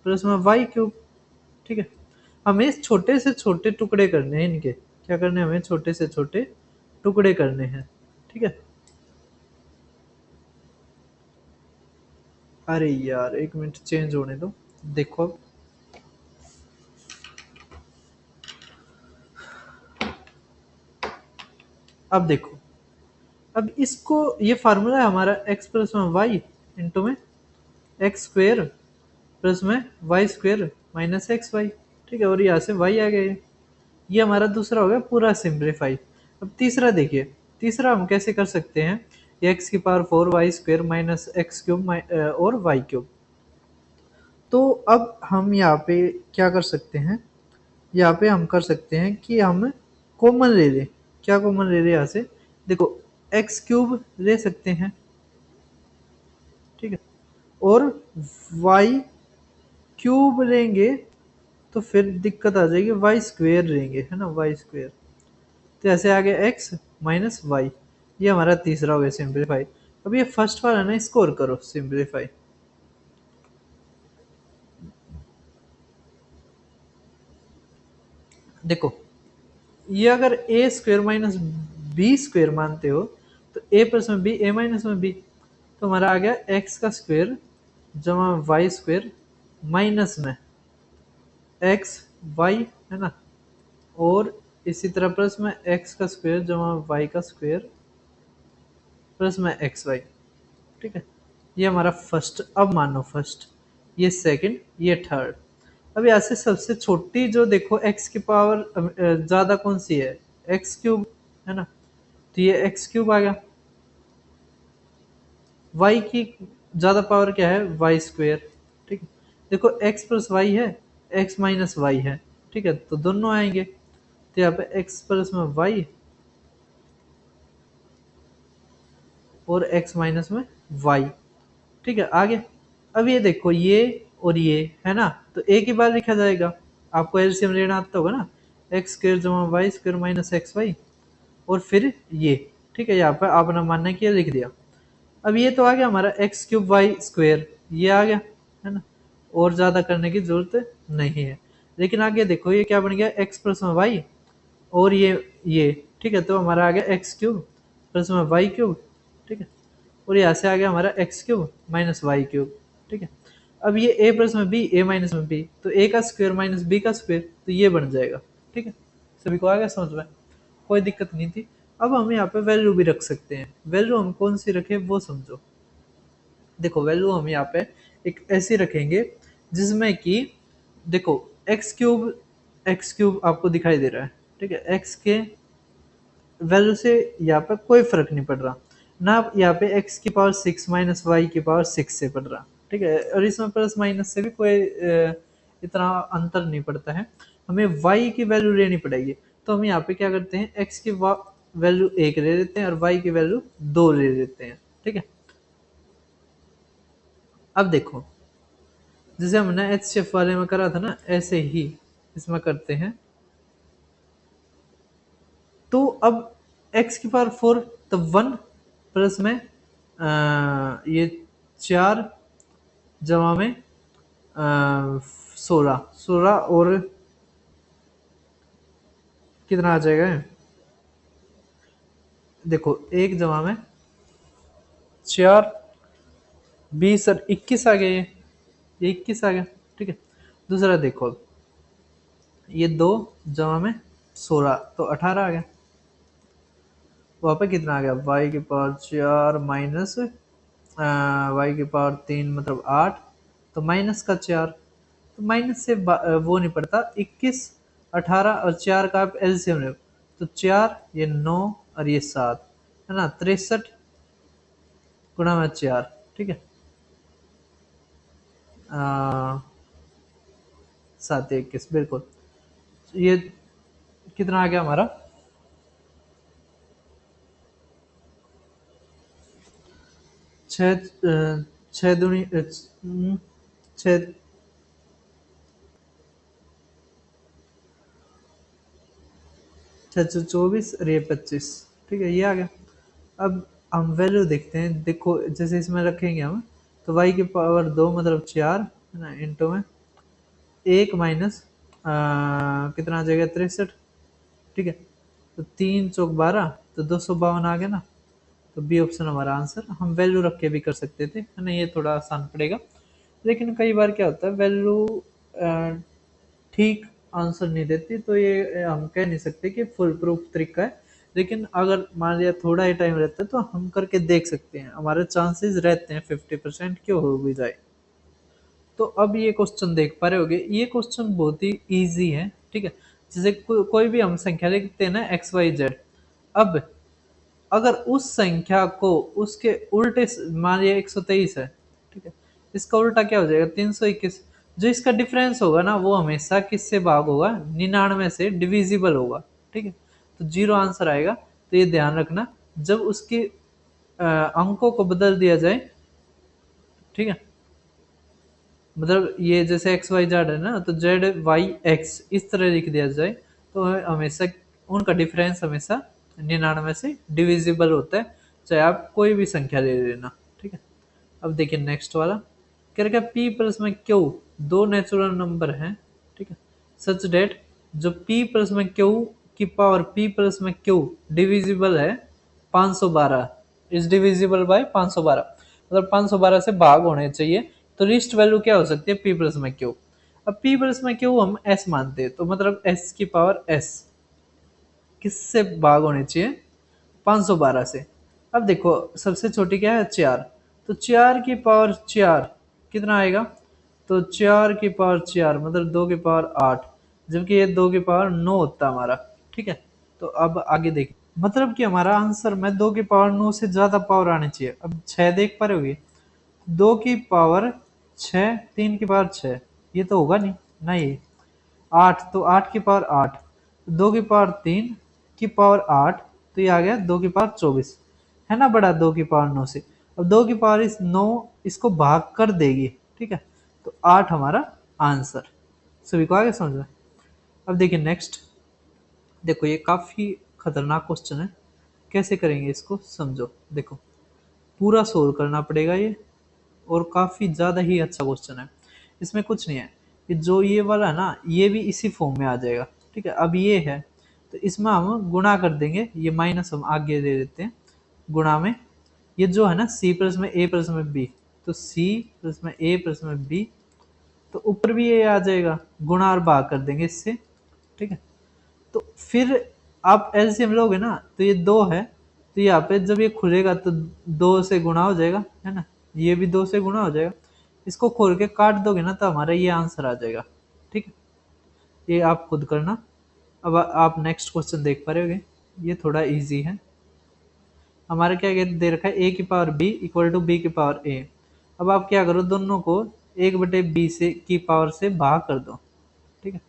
प्लस में वाई क्यूब, ठीक है। हमें छोटे से छोटे टुकड़े करने हैं इनके, क्या करने हैं, हमें छोटे से छोटे टुकड़े करने हैं, ठीक है। अरे यार एक मिनट, चेंज होने दो। देखो अब देखो, अब इसको, ये फार्मूला है हमारा एक्स प्लस में वाई इंटू में एक्स स्क्वेयर प्लस में y square minus x y, ठीक है। और यहाँ से वाई आ गया, ये हमारा दूसरा हो गया पूरा सिंप्लीफाई। अब तीसरा देखिए, तीसरा हम कैसे कर सकते हैं, एक्स की power 4 y square minus x cube और वाई क्यूब। तो अब हम यहाँ पे क्या कर सकते हैं, यहाँ पे हम कर सकते हैं कि हम कॉमन ले लें। क्या कॉमन ले लें यहाँ से, देखो एक्स क्यूब ले सकते हैं, ठीक है, और वाई क्यूब लेंगे तो फिर दिक्कत आ जाएगी, वाई स्क्वेयर लेंगे, है ना, वाई स्क्वेयर। तो ऐसे आ गया एक्स माइनस वाई, ये हमारा तीसरा हो गया सिंप्लीफाई। अब ये फर्स्ट वाला ना इसको और करो सिंप्लीफाई। देखो, ये अगर ए स्क्वेयर माइनस बी स्क्वेयर मानते हो, तो ए प्लस में बी, ए माइनस में बी, तो हमारा आ गया एक्स का स्क्वेयर जमा वाई स्क्वेयर माइनस में एक्स वाई, है ना, और इसी तरह प्लस में एक्स का स्क्वायर जमा वाई का स्क्वायर प्लस में एक्स वाई, ठीक है। ये हमारा फर्स्ट, अब मानो फर्स्ट, ये सेकंड, ये थर्ड। अब यहाँ से सबसे छोटी जो देखो एक्स की पावर ज्यादा कौन सी है, एक्स क्यूब, है ना, तो ये एक्स क्यूब आ गया, y की ज़्यादा पावर क्या है, वाई स्क्वेयर। ठीक है, देखो x प्लस वाई है, x माइनस वाई है। ठीक है, तो दोनों आएंगे, तो यहाँ पे x प्लस में वाई और x माइनस में वाई। ठीक है, आगे अब ये देखो ये और ये है ना, तो एक ही बार लिखा जाएगा। आपको एलसीएम लेना आता होगा ना, एक्स स्क्र जमा y square minus x y और फिर ये। ठीक है, यहाँ पर आपने मानना किया, लिख दिया। अब ये तो आ गया हमारा एक्स क्यूब वाई स्क्वेयर, ये आ गया है ना, और ज़्यादा करने की जरूरत नहीं है। लेकिन आगे देखो ये क्या बन गया, एक्स प्लस में वाई और ये। ठीक है, तो हमारा आ गया एक्स क्यूब प्लस में वाई क्यूब। ठीक है, और यहाँ से आ गया हमारा x cube minus y cube. ठीक है, अब ये ए प्लस में बी, ए माइनस में बी, तो ए का स्क्वायर माइनस बी का स्क्वायर, तो ये बन जाएगा। ठीक है, सभी को आ गया समझ में, कोई दिक्कत नहीं थी। अब हम यहाँ पे वैल्यू भी रख सकते हैं। वैल्यू हम कौन सी रखें वो समझो। देखो वैल्यू हम यहाँ पे एक ऐसी रखेंगे जिसमें कि देखो एक्स क्यूब आपको दिखाई दे रहा है। ठीक है, एक्स के वैल्यू से यहाँ पे कोई फर्क नहीं पड़ रहा ना, यहाँ पे x की पावर 6 माइनस वाई की पावर 6 से पड़ रहा। ठीक है, और इसमें प्लस माइनस से भी कोई इतना अंतर नहीं पड़ता है। हमें y की वैल्यू लेनी पड़ेगी, तो हम यहाँ पे क्या करते हैं, x की वैल्यू 1 ले लेते हैं और y की वैल्यू 2 ले लेते हैं। ठीक है, अब देखो जैसे हमने एच शेफ वाले में करा था ना, ऐसे ही इसमें करते हैं। तो अब x की पावर 4, तो 1 प्लस में ये 4 जमा में 16 और कितना आ जाएगा, देखो 1 जमा में 4 20 और 21 आ गया, ये 21 आ गया। ठीक है, दूसरा देखो ये 2 जमा में 16, तो 18 आ गया। वहाँ पे कितना आ गया, y की पावर 4 माइनस वाई की पावर 3 मतलब 8, तो माइनस का 4, तो माइनस से वो नहीं पड़ता। 21 18 और 4 का आप एलसीएम ले, तो 4 ये 9 और ये 7 है ना, 63 गुणा में 4। ठीक है, 7 21 बिल्कुल। ये कितना आ गया हमारा, 6 दूनी 6 624 और ये 25। ठीक है, ये आ गया। अब हम वैल्यू देखते हैं। देखो जैसे इसमें रखेंगे हम, तो y की पावर 2 मतलब 4 है ना, इंटू में 1 माइनस कितना आ जाएगा, 63। ठीक है, तो 3 चौक 12, तो 252 आ गया ना, तो बी ऑप्शन हमारा आंसर। हम वैल्यू रख के भी कर सकते थे है ना, ये थोड़ा आसान पड़ेगा। लेकिन कई बार क्या होता है वैल्यू ठीक आंसर नहीं देती, तो ये हम कह नहीं सकते कि फुल प्रूफ तरीका है। लेकिन अगर मान लिया थोड़ा ही टाइम रहता है तो हम करके देख सकते हैं, हमारे चांसेस रहते हैं 50% क्यों हो भी जाए। तो अब ये क्वेश्चन देख पा रहे होगे, ये क्वेश्चन बहुत ही इजी है। ठीक है, जैसे कोई भी हम संख्या लिखते हैं ना एक्स वाई जेड, अब अगर उस संख्या को उसके उल्टे मान लिया 123 है। ठीक है, इसका उल्टा क्या हो जाएगा, 321। जो इसका डिफरेंस होगा ना वो हमेशा किससे भाग होगा, 99 से डिविजिबल होगा। ठीक है, तो जीरो आंसर आएगा। तो ये ध्यान रखना, जब उसके अंकों को बदल दिया जाए। ठीक है, मतलब ये जैसे एक्स वाई जेड है ना, तो जेड वाई एक्स इस तरह लिख दिया जाए, तो हमेशा उनका डिफरेंस हमेशा 99 से डिविजिबल होता है, चाहे आप कोई भी संख्या ले लेना। ठीक है, अब देखिए नेक्स्ट वाला क्या रखा, p प्लस में क्यू दो नेचुरल नंबर हैं। ठीक है, सच डेट जो p प्लस में क्यू की पावर p प्लस में क्यू डिविजिबल है 512, इज डिविजिबल बाय 512, मतलब 512 से भाग होने चाहिए। तो लिस्ट वैल्यू क्या हो सकती है, p प्लस में क्यू। अब p प्लस में क्यू हम s मानते हैं, तो मतलब s की पावर s किससे भाग होने चाहिए, 512 से। अब देखो सबसे छोटी क्या है, 4, तो 4 की पावर 4 कितना आएगा, तो 4 की पावर 4 मतलब 2 की पावर 8, जबकि ये 2 की पावर 9 होता है हमारा। ठीक है, तो अब आगे देखिए मतलब कि हमारा आंसर में 2 की पावर 9 से ज्यादा पावर आनी चाहिए। अब 6 देख पा रहे होगे, 2 की पावर 6, 3 की पावर 6, ये तो होगा नहीं ना। ये 8, तो 8 की पावर 8, 2 की पावर 3 की पावर 8, तो ये आ गया 2 की पावर 24, है ना बड़ा 2 की पावर 9 से। अब 2 की पावर 9 इसको भाग कर देगी, ठीक है, तो 8 हमारा आंसर। सभी को आगे समझ में। अब देखिए नेक्स्ट, देखो ये काफी खतरनाक क्वेश्चन है, कैसे करेंगे इसको समझो। देखो पूरा सोल्व करना पड़ेगा ये, और काफी ज्यादा ही अच्छा क्वेश्चन है। इसमें कुछ नहीं है, कि जो ये वाला है ना, ये भी इसी फॉर्म में आ जाएगा, ठीक है। अब ये है, तो इसमें हम गुणा कर देंगे, ये माइनस हम आगे दे देते हैं, गुणा में ये जो है ना सी प्लस में ए प्लस में बी, तो सी प्लस में ए प्लस में बी, तो ऊपर भी ये आ जाएगा, गुणा और भाग कर देंगे इससे, ठीक है। तो फिर आप एलसीएम लोगे ना, तो ये 2 है, तो यहाँ पे जब ये खुलेगा तो 2 से गुणा हो जाएगा, है ना, ये भी 2 से गुणा हो जाएगा। इसको खोल के काट दोगे ना, तो हमारा ये आंसर आ जाएगा, ठीक है। ये आप खुद करना। अब आप नेक्स्ट क्वेश्चन देख पा रहे होगे, ये थोड़ा इजी है। हमारे क्या दे रखा है, ए की power b equal to b की पावर ए। अब आप क्या करो, दोनों को 1/b से की पावर से भाग कर दो, ठीक है,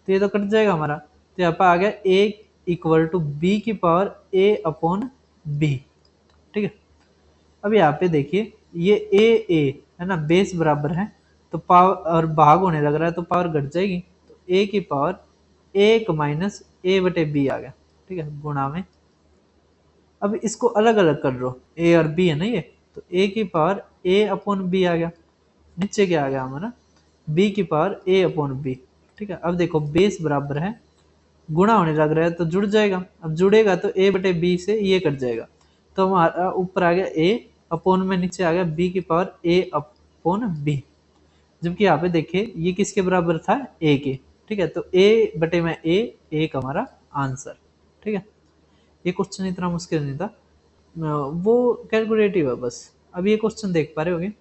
तो ये तो कट जाएगा हमारा। तो यहाँ पर आ गया a इक्वल टू बी की पावर a अपॉन बी, ठीक है। अब यहाँ पे देखिए, ये a है ना, बेस बराबर है, तो पावर और भाग होने लग रहा है, तो पावर घट जाएगी, तो a की पावर 1 माइनस a/b आ गया, ठीक है, गुणा में। अब इसको अलग अलग कर लो, a और b है ना ये, तो a की पावर a अपॉन b आ गया, नीचे क्या आ गया हमारा, b की पावर a अपॉन b, ठीक है। अब देखो बेस बराबर है, गुणा होने लग रहा है, तो जुड़ जाएगा। अब जुड़ेगा तो a/b से ये कट जाएगा, तो हमारा ऊपर आ गया a अपॉन में, नीचे आ गया b की पावर a अपॉन b। जबकि यहाँ पे देखिए ये किसके बराबर था, a के, ठीक है, तो a/a एक हमारा आंसर, ठीक है। ये क्वेश्चन इतना मुश्किल नहीं था, वो कैलकुलेटिव है बस। अब ये क्वेश्चन देख पा रहे होगे,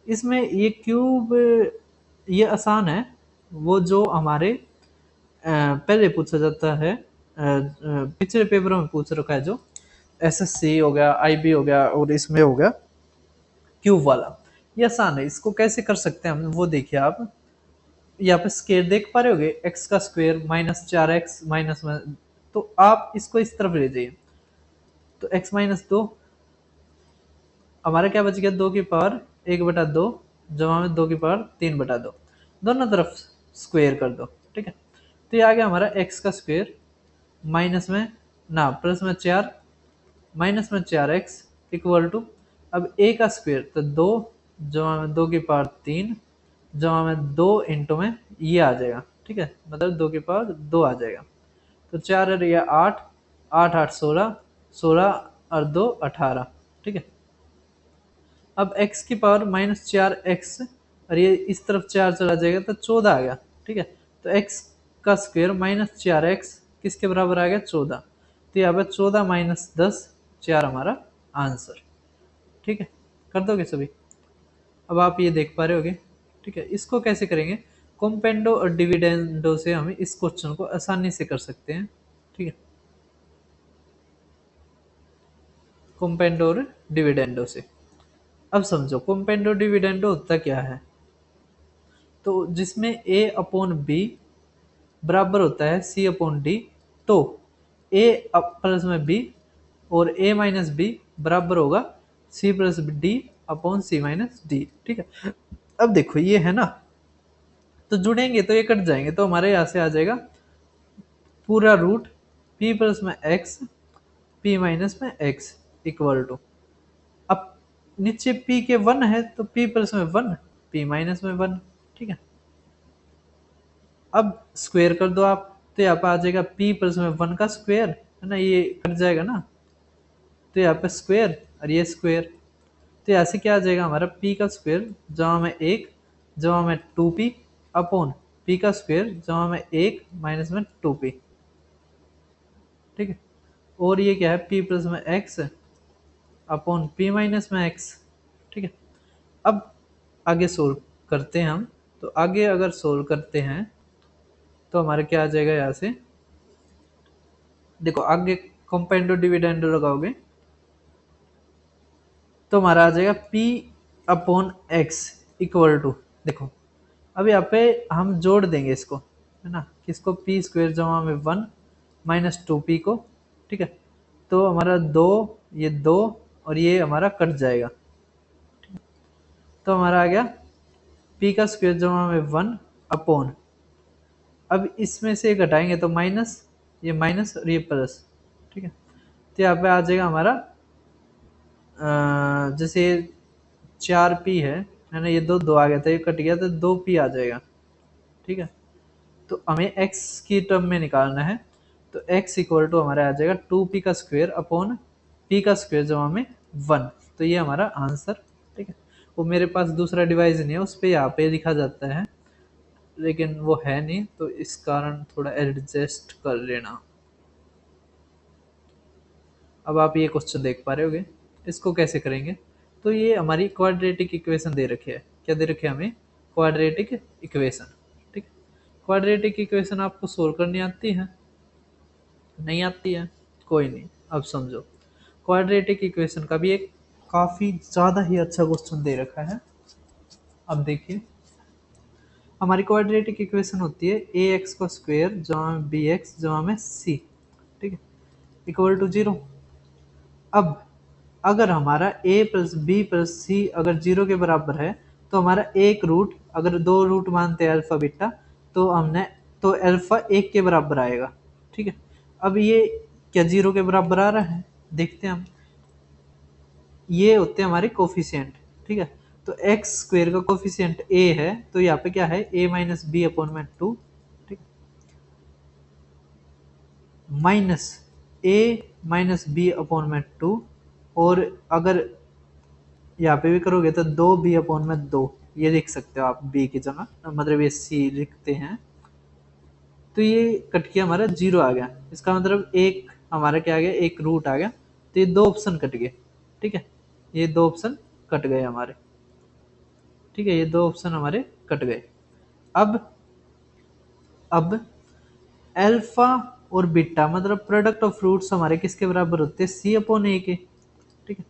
इसमें ये क्यूब, ये आसान है, वो जो हमारे पहले पूछा जाता है, पिछले पेपरों में पूछ रखा है, जो एसएससी हो गया, आईबी हो गया, और इसमें हो गया क्यूब वाला। ये आसान है, इसको कैसे कर सकते हैं हम, वो देखिए आप यहाँ पे स्क्वायर देख पा रहे होगे, एक्स का स्क्वायर -4x माइनस में, तो आप इसको इस तरफ ले जाइए, तो x-2, हमारा क्या बच गया, 2 की पावर 1/2 जमा में 2 की पावर 3/2, दोनों तरफ स्क्वायर कर दो, ठीक है। तो ये आ गया हमारा x का स्क्वायर, माइनस में ना प्लस में 4, माइनस में 4x इक्वल टू, अब a का स्क्वायर, तो 2 जमा में 2 की पावर 3 जमा में 2 इंटू में ये आ जाएगा, ठीक है, मतलब 2 की पावर 2 आ जाएगा। तो 4 और ये 8, 8 8 16, 16 और 2 18, ठीक है। अब x की पावर -4x, और ये इस तरफ 4 चला जाएगा, तो 14 आ गया, ठीक है। तो x का स्क्वायर -4x किसके बराबर आ गया, 14, तो यहाँ पे 14 माइनस 10, 4 हमारा आंसर, ठीक है। कर दोगे सभी। अब आप ये देख पा रहे होगे, ठीक है, इसको कैसे करेंगे, कॉम्पेंडो और डिविडेंडो से हम इस क्वेश्चन को आसानी से कर सकते हैं, ठीक है, कॉम्पेंडो और डिविडेंडो से। अब समझो कॉम्पेंडो डिविडेंडो होता क्या है, तो जिसमें a अपॉन बी बराबर होता है c अपॉन डी, तो a प्लस में b और a माइनस बी बराबर होगा c plus D upon c minus D, ठीक है। अब देखो ये है ना, तो जुड़ेंगे तो ये कट जाएंगे, तो हमारे यहाँ से आ जाएगा पूरा रूट p प्लस में x, p माइनस में x इक्वल टू, अब नीचे p के 1 है, तो p प्लस में 1, p माइनस में 1, ठीक है। अब स्क्वायर कर दो आप, तो यहाँ पे आ जाएगा p प्लस में 1 का स्क्वायर, है ना, ये कट जाएगा ना, तो यहाँ पे स्क्वायर और ये स्क्वायर, तो यहाँ से क्या आ जाएगा हमारा, p का स्क्वायर जमा में 1 जमा में 2p अपॉन p का स्क्वायर जमा में 1 माइनस में 2p, ठीक है। और ये क्या है, p प्लस में x अपॉन p माइनस में x, ठीक है। अब आगे सोल्व करते हैं हम, तो आगे अगर सोल्व करते हैं तो हमारे क्या आ जाएगा, यहाँ से देखो आगे कंपेंडो डिविडेंडो लगाओगे तो हमारा आ जाएगा p upon x equal to, देखो अब यहाँ पे हम जोड़ देंगे इसको, है ना, किसको, पी स्क्वेयर जमा में 1 माइनस 2p को, ठीक है। तो हमारा 2, ये 2 और ये हमारा कट जाएगा, तो हमारा आ गया p का स्क्वेयर जमा में 1 अपॉन, अब इसमें से घटाएंगे तो माइनस, ये माइनस और ये प्लस, ठीक है। तो यहाँ पे आ जाएगा हमारा जैसे 4p है ना, ये दो आ गया था, ये कट गया तो 2p आ जाएगा, ठीक है। तो हमें x की टर्म में निकालना है, तो x इक्वल टू हमारा आ जाएगा 2p का स्क्वायर अपॉन p का स्क्वायर जमा में 1, तो ये हमारा आंसर, ठीक है। वो मेरे पास दूसरा डिवाइस नहीं है, उस पर यहाँ पे लिखा जाता है, लेकिन वो है नहीं, तो इस कारण थोड़ा एडजस्ट कर लेना। अब आप ये क्वेश्चन देख पा रहे होगे, इसको कैसे करेंगे, तो ये हमारी क्वाड्रेटिक इक्वेशन दे रखी है, क्या दे रखी है हमें, क्वाड्रेटिक इक्वेशन, ठीक। क्वाड्रेटिक इक्वेशन आपको सोल्व करनी आती है, नहीं आती है, कोई नहीं, अब समझो क्वाड्रेटिक इक्वेशन का भी एक काफी ज्यादा ही अच्छा क्वेश्चन दे रखा है। अब देखिए हमारी क्वाड्रेटिक इक्वेशन होती है ए एक्स का स्क्वायर जमा में बी एक्स जमा में सी, ठीक है, इक्वल टू 0। अब अगर हमारा a प्लस बी प्लस सी अगर 0 के बराबर है, तो हमारा एक रूट, अगर दो रूट मानते हैं अल्फा बीटा, तो हमने, तो अल्फा 1 के बराबर आएगा, ठीक है। अब ये क्या 0 के बराबर आ रहा है, देखते हैं हम, ये होते हैं हमारे कोफिशिएंट, ठीक है। तो एक्स स्क्वेयर का कोफिशिएंट a है, तो यहाँ पे क्या है, a माइनस बी अपॉन में 2, ठीक, minus a minus b upon में 2, और अगर यहाँ पे भी करोगे तो 2b अपॉन में 2, ये लिख सकते हो आप b की जगह, मतलब ये c लिखते हैं, तो ये कट के हमारा 0 आ गया, इसका मतलब एक हमारा क्या आ गया, एक रूट आ गया, तो ये दो ऑप्शन कट गए, ठीक है, ये दो ऑप्शन कट गए हमारे, ठीक है, ये दो ऑप्शन हमारे कट गए। अब अल्फा और बीटा मतलब प्रोडक्ट ऑफ रूट्स हमारे किसके बराबर होते हैं, सी अपॉन ए के, ठीक है।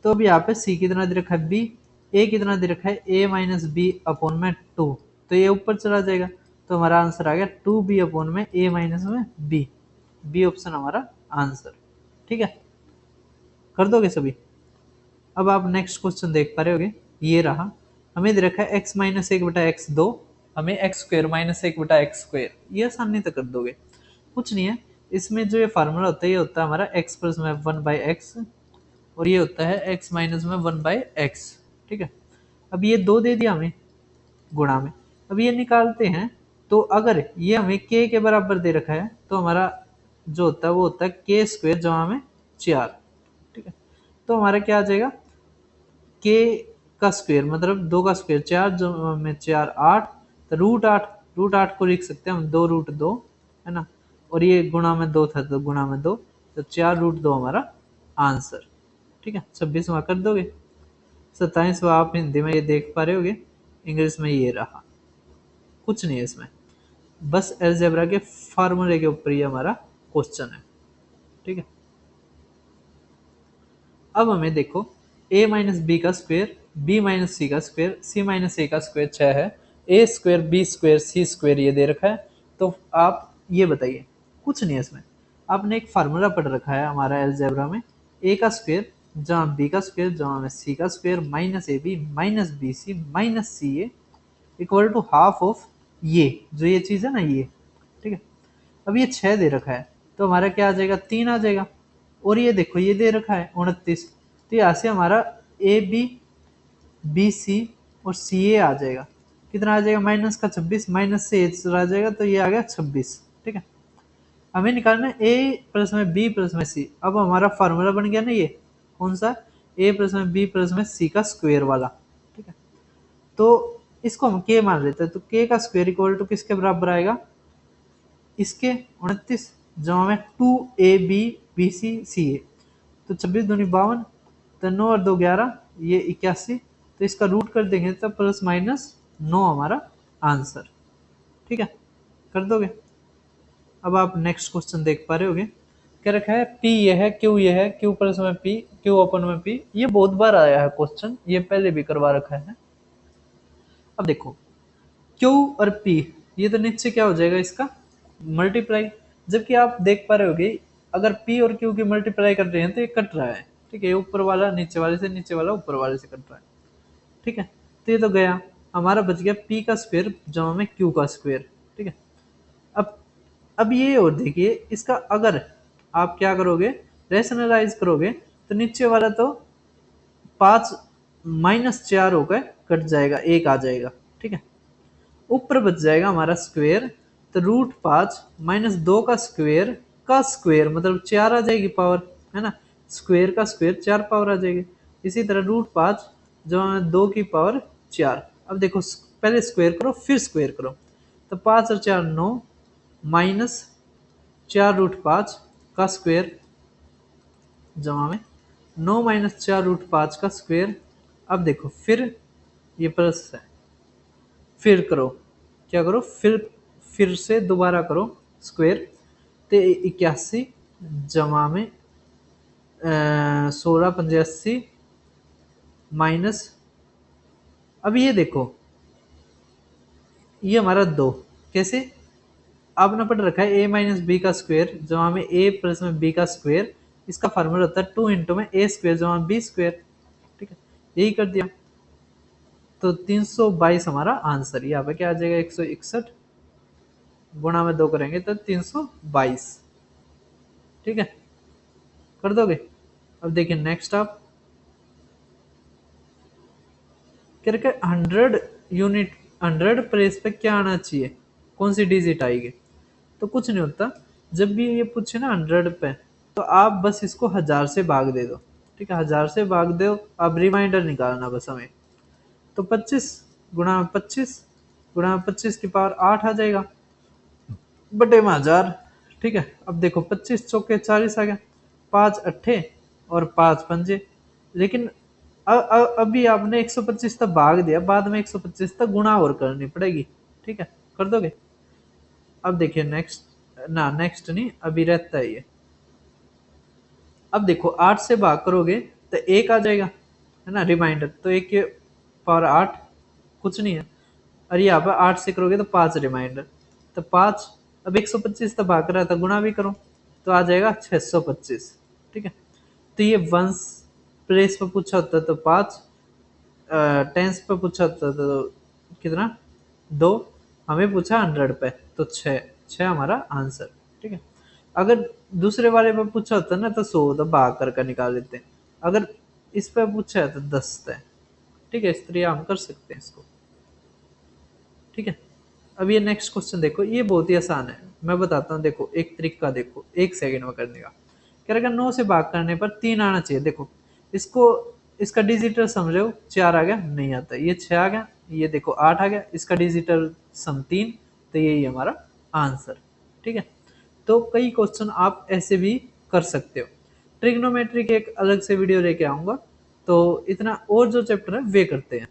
तो अब यहाँ पे सी कितना दे रखा है, बी, ए कितना दे रखा है, ए माइनस बी अपॉन में 2, तो ये ऊपर चला जाएगा, तो हमारा आंसर आ गया 2b अपॉन में ए माइनस में बी, बी ऑप्शन हमारा आंसर, ठीक है, कर दोगे सभी। अब आप नेक्स्ट क्वेश्चन देख पा रहे होगे, ये रहा, हमें दे रखा है एक्स माइनस एक बटा एक्स 2, हमें एक्स स्क्वेयर माइनस एक बटा एक्स स्क्वेयर, ये आसानी से कर दोगे, कुछ नहीं है, इसमें जो ये फार्मूला होता है, ये होता है हमारा एक्स प्लस में 1 बाई एक्स, और ये होता है x माइनस में 1 बाई एक्स, ठीक है। अब ये दो दे दिया हमें गुणा में, अब ये निकालते हैं, तो अगर ये हमें k के बराबर दे रखा है, तो हमारा जो होता है वो होता है k स्क्वेयर जमा में 4, ठीक है। तो हमारा क्या आ जाएगा, k का स्क्वेयर मतलब 2 का स्क्वेयर 4 जमा में 4 8, तो रूट 8 को लिख सकते हैं हम 2√2, है ना, और ये गुणा में 2 था तो गुणा में 2, तो 4√2 हमारा आंसर, ठीक है। 26वां कर दोगे, 27वां आप हिंदी में ये देख पा रहे होगे, इंग्लिश में ये रहा, कुछ नहीं है इसमें, बस अलजेब्रा के फार्मूले के ऊपर ये हमारा क्वेश्चन है, ठीक है। अब हमें देखो a माइनस बी का स्क्वेयर, b माइनस सी का स्क्वेयर, c माइनस ए का स्क्वेयर 6 है, a square b square c square ये दे रखा है, तो आप ये बताइए, कुछ नहीं है इसमें, आपने एक फार्मूला पढ़ रखा है हमारा अलजेब्रा में, a का स्क्वेयर जहाँ b का स्क्वेयर जहाँ में c का square minus a b minus b c minus c a equal to half of ये जो ये चीज़ है ना ये, ठीक है। अब ये 6 दे रखा है, तो हमारा क्या आ जाएगा, 3 आ जाएगा, और ये देखो ये दे रखा है 29, तो यहाँ से हमारा ए बी बी सी और सी ए आ जाएगा, कितना आ जाएगा, माइनस का 26, माइनस से ए चला जाएगा, तो ये आ गया 26, ठीक है। हमें निकालना है ए प्लस में बी प्लस में सी, अब हमारा फार्मूला बन गया ना ये, कौन सा, ए प्लस में बी प्लस में सी का स्क्वेयर वाला, ठीक है। तो इसको हम के मान लेते हैं, तो के का स्क्वेयर इक्वल टू किसके बराबर आएगा, इसके 29 जमा में 2ab bc ca, तो 26 दूनी 52, तो 9 और 2 11, ये 81, तो इसका रूट कर देंगे तो प्लस माइनस 9 हमारा आंसर, ठीक है, कर दोगे। अब आप नेक्स्ट क्वेश्चन देख पा रहे होगे, क्या रखा है, पी ये है, क्यू ये है, क्यू प्लस में पी, क्यू ओपन में पी। ये बहुत बार आया है क्वेश्चन, ये पहले भी करवा रखा है। अब देखो क्यू और पी, ये तो नीचे क्या हो जाएगा इसका मल्टीप्लाई, जबकि आप देख पा रहे होगे अगर पी और क्यू की मल्टीप्लाई कर रहे हैं तो ये कट रहा है, ठीक है, ऊपर वाला नीचे वाले से, नीचे वाला ऊपर वाले से कट रहा है, ठीक है। तो ये तो गया, हमारा बच गया पी का स्क्वायर जमा में क्यू का स्क्वायर, ठीक है। अब अब ये और देखिए इसका, अगर आप क्या करोगे रेशनलाइज करोगे तो नीचे वाला तो 5 माइनस 4 होकर कट जाएगा, एक आ जाएगा, ठीक है। ऊपर बच जाएगा हमारा स्क्वायर, तो रूट 5 माइनस 2 का स्क्वायर मतलब 4 आ जाएगी पावर, है ना, स्क्वायर का स्क्वायर 4 पावर आ जाएगी। इसी तरह रूट 5 जो हमें 2 की पावर 4। अब देखो पहले स्क्वायर करो फिर स्क्वायर करो, तो 5 और 4 9 माइनस 4 रूट 5 का स्क्वायर जमा में 9 माइनस 4 रूट 5 का स्क्वायर। अब देखो फिर ये प्लस है, फिर करो, क्या करो फिर से दोबारा करो स्क्वायर, तो 81 जमा में 16 85 माइनस, अब ये देखो ये हमारा 2 कैसे, आपने पढ़ रखा है ए माइनस बी का स्क्वायर जमा में ए प्लस में बी का स्क्वायर, इसका फार्मूला होता है 2 इंटू में ए स्क्वायर जमा बी स्क्वायर, ठीक है, यही कर दिया। तो 322 हमारा आंसर, यहाँ पे क्या आ जाएगा 161 गुणा में 2 करेंगे तो 322, ठीक है, कर दोगे। अब देखिए नेक्स्ट आप क्या रखा है 100 यूनिट, 100 प्लेस पे क्या आना चाहिए, कौन सी डिजिट आएगी, तो कुछ नहीं होता, जब भी ये पूछे ना 100 पे तो आप बस इसको 1000 से भाग दे दो, ठीक है, 1000 से भाग दो, अब रिमाइंडर निकालना बस हमें, तो 25 गुणा में 25 गुणा में 25 की पावर 8 आ जाएगा बटे में 1000, ठीक है। अब देखो 25 चौके 40 आ गया, 5 अट्ठे और 5 पंजे, लेकिन अभी आपने 125 तक भाग दिया, बाद में 125 तक गुणा और करनी पड़ेगी, ठीक है, कर दोगे। अब देखिए नेक्स्ट, ना नेक्स्ट नहीं अभी रहता है ये। अब देखो 8 से भाग करोगे तो 1 आ जाएगा, है ना, रिमाइंडर, तो 1 के पावर 8 कुछ नहीं है, और यहाँ पर 8 से करोगे तो 5 रिमाइंडर, तो 5, अब 125 तक भाग रहा था गुणा भी करो तो आ जाएगा 625, ठीक है। तो ये वंस प्लेस पे पूछा होता तो 5, टेंस पे पूछा होता तो कितना 2, हमें पूछा 100 पे तो 6 हमारा आंसर, ठीक है। अगर दूसरे वाले पे पूछा होता ना तो 100 तो भाग करके निकाल लेते हैं, अगर इस पे पूछा है तो 10 है, ठीक है, इस तरह हम कर सकते हैं इसको, ठीक है। अब ये नेक्स्ट क्वेश्चन देखो, ये बहुत ही आसान है, मैं बताता हूँ, देखो एक तरीका देखो 1 सेकंड में करने का, क्या रहेगा 9 से भाग करने पर 3 आना चाहिए, देखो इसको, इसका डिजिटल समझो 4 आ गया नहीं आता, ये 6 आ गया, ये देखो 8 आ गया, इसका डिजिटल सम 3, तो यही हमारा आंसर, ठीक है। तो कई क्वेश्चन आप ऐसे भी कर सकते हो। ट्रिग्नोमेट्री के एक अलग से वीडियो लेके आऊंगा, तो इतना और जो चैप्टर है वे करते हैं।